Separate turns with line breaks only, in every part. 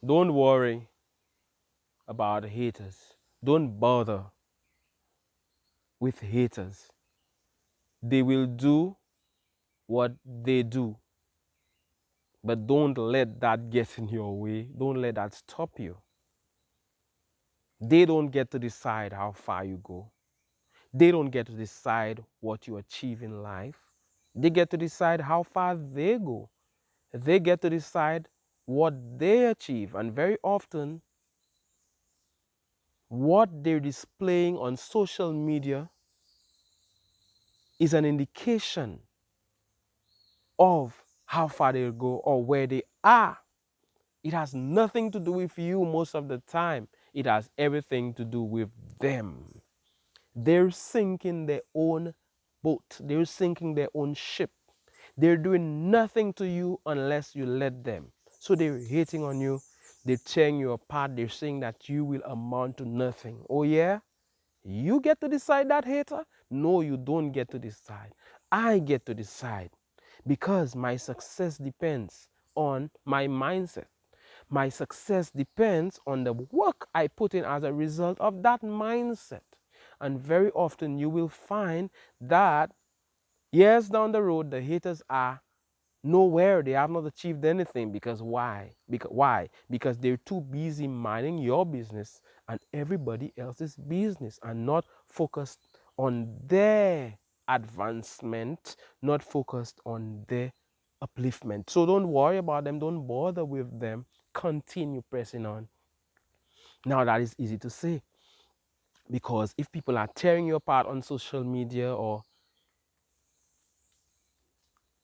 Don't worry about haters. Don't bother with haters. They will do what they do, but don't let that get in your way. Don't let that stop you. They don't get to decide how far you go. They don't get to decide what you achieve in life. They get to decide how far they go. They get to decide what they achieve. And very often, what they're displaying on social media is an indication of how far they'll go or where they are. It has nothing to do with you most of the time. It has everything to do with them. They're sinking their own boat. They're sinking their own ship. They're doing nothing to you unless you let them. So they're hating on you. They're tearing you apart. They're saying that you will amount to nothing. Oh, yeah? You get to decide that, hater? No, you don't get to decide. I get to decide because my success depends on my mindset. My success depends on the work I put in as a result of that mindset. And very often you will find that years down the road, the haters are nowhere. They have not achieved anything. Because why? Because they're too busy minding your business and everybody else's business and not focused on their advancement, not focused on their upliftment. So don't worry about them. Don't bother with them. Continue pressing on. Now that is easy to say because if people are tearing you apart on social media, or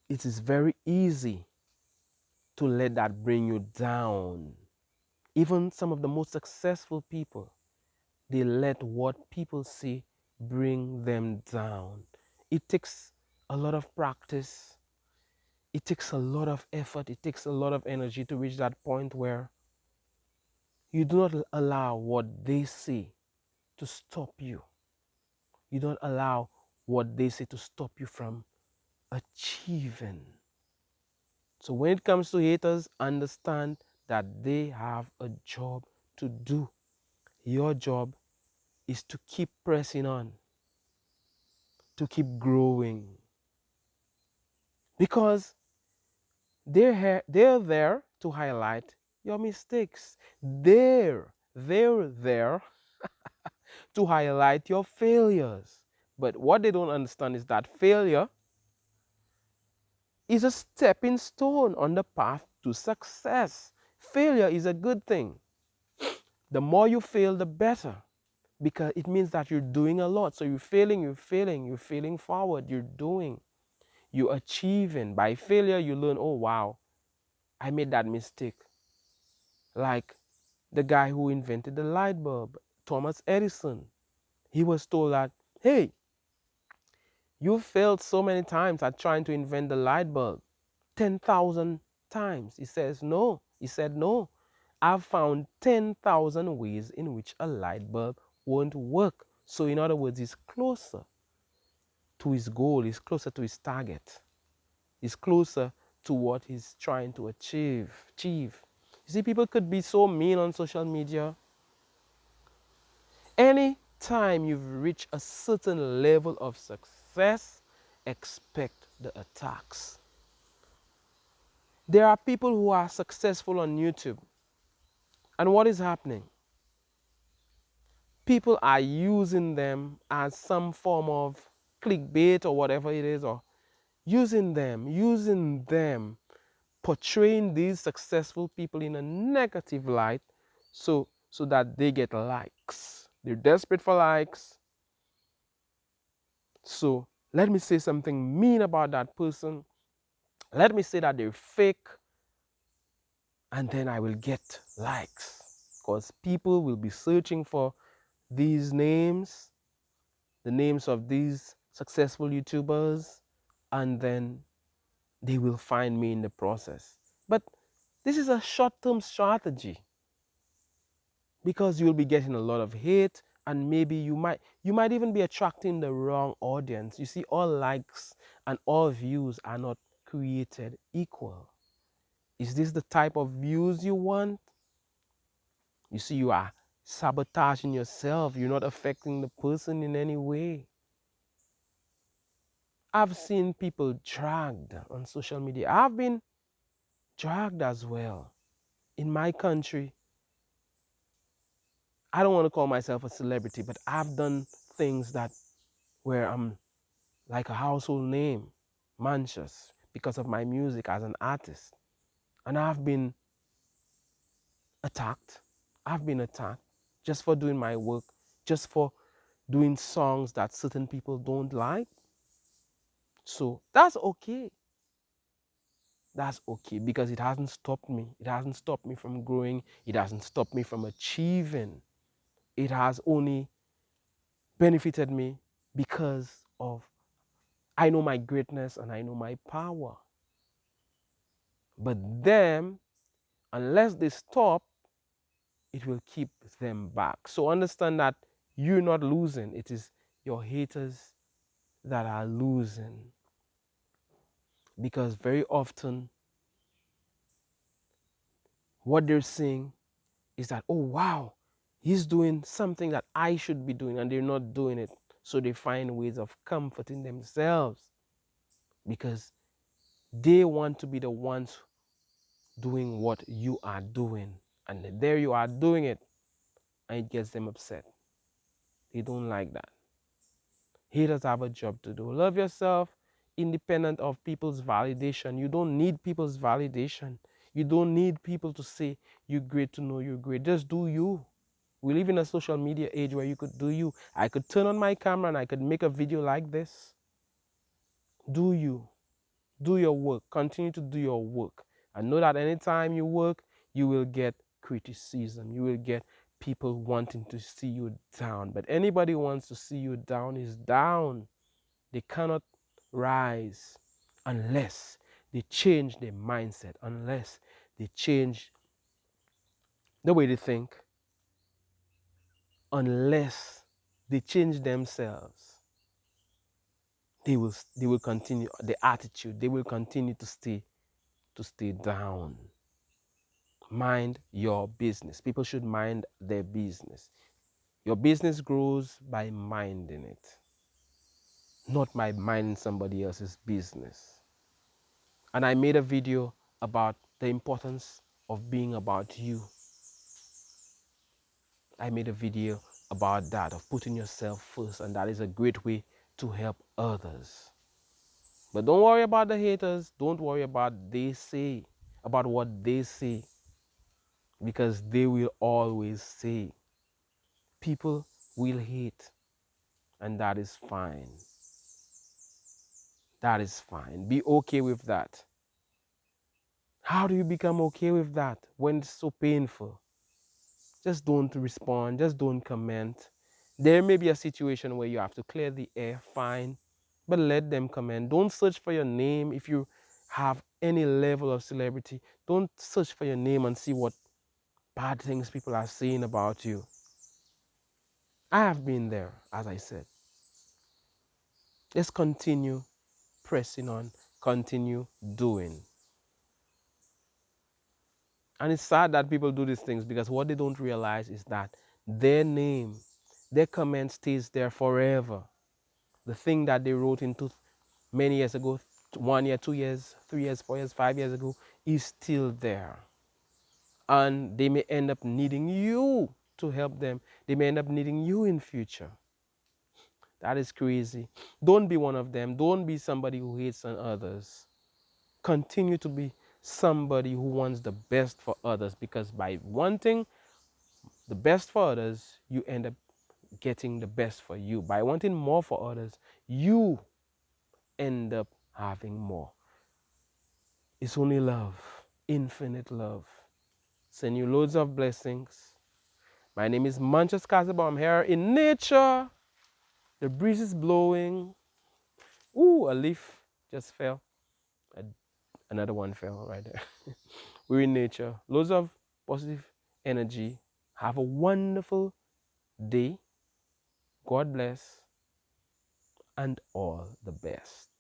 it is very easy to let that bring you down. Even some of the most successful people, they let what people say bring them down. It takes a lot of practice. It takes a lot of effort. It takes a lot of energy to reach that point where you do not allow what they say to stop you. You don't allow what they say to stop you from achieving. So when it comes to haters, understand that they have a job to do. Your job is to keep pressing on, to keep growing. Because they're there to highlight your mistakes. They're there to highlight your failures. But what they don't understand is that failure is a stepping stone on the path to success. Failure is a good thing. The more you fail, the better. Because it means that you're doing a lot. So you're failing forward, you're doing, you're achieving. By failure, you learn, oh wow, I made that mistake. Like the guy who invented the light bulb, Thomas Edison. He was told that, hey, you failed so many times at trying to invent the light bulb. 10,000 times. He says, no. He said, no. I've found 10,000 ways in which a light bulb won't work. So in other words, he's closer to his goal. He's closer to his target. He's closer to what he's trying to achieve. You see, people could be so mean on social media. Any time you've reached a certain level of success, expect the attacks. There are people who are successful on YouTube. And what is happening? People are using them as some form of clickbait or whatever it is, or using them, portraying these successful people in a negative light so that they get likes. They're desperate for likes. So let me say something mean about that person. Let me say that they're fake, and then I will get likes. Because people will be searching for these names, the names of these successful YouTubers, and then they will find me in the process. But this is a short-term strategy because you'll be getting a lot of hate, and maybe you might even be attracting the wrong audience. You see, all likes and all views are not created equal. Is this the type of views you want? You see, you are sabotaging yourself. You're not affecting the person in any way. I've seen people dragged on social media. I've been dragged as well. In my country, I don't want to call myself a celebrity, but I've done things that where I'm like a household name, Mantius, because of my music as an artist. And I've been attacked. I've been attacked just for doing my work, just for doing songs that certain people don't like. So that's okay. That's okay because it hasn't stopped me. It hasn't stopped me from growing. It hasn't stopped me from achieving. It has only benefited me because of I know my greatness and I know my power. But them, unless they stop, it will keep them back. So understand that you're not losing. It is your haters that are losing. Because very often what they're saying is that, oh wow, he's doing something that I should be doing and they're not doing it. So they find ways of comforting themselves because they want to be the ones doing what you are doing. And there you are doing it and it gets them upset. They don't like that. Haters have a job to do. Love yourself independent of people's validation. You don't need people's validation. You don't need people to say you're great to know you're great. Just do you. We live in a social media age where you could do you. I could turn on my camera and I could make a video like this. Do you. Do your work. Continue to do your work. And know that anytime you work, you will get criticism. You will get people wanting to see you down. But anybody who wants to see you down is down. They cannot rise unless they change their mindset, unless they change the way they think, unless they change themselves. They will continue the attitude. They will continue to stay down. Mind your business. People should mind their business. Your business grows by minding it, not by minding somebody else's business. And I made a video about the importance of being about you. I made a video about that, of putting yourself first, and that is a great way to help others. But don't worry about the haters. Don't worry about what they say, because they will always say. People will hate, and that is fine. That is fine. Be okay with that. How do you become okay with that when it's so painful? Just don't respond. Just don't comment. There may be a situation where you have to clear the air, fine, but let them comment. Don't search for your name if you have any level of celebrity. Don't search for your name and see what bad things people are saying about you. I have been there, as I said. Let's continue pressing on, continue doing. And it's sad that people do these things because what they don't realize is that their name, their comment stays there forever. The thing that they wrote into many years ago, 1 year, 2 years, 3 years, 4 years, 5 years ago, is still there. And they may end up needing you to help them. They may end up needing you in future. That is crazy. Don't be one of them. Don't be somebody who hates on others. Continue to be somebody who wants the best for others, because by wanting the best for others, you end up getting the best for you. By wanting more for others, you end up having more. It's only love, infinite love. Send you loads of blessings. My name is Mantius Cazaubon. I'm here in nature. The breeze is blowing. Ooh, a leaf just fell. Another one fell right there. We're in nature. Loads of positive energy. Have a wonderful day. God bless. And all the best.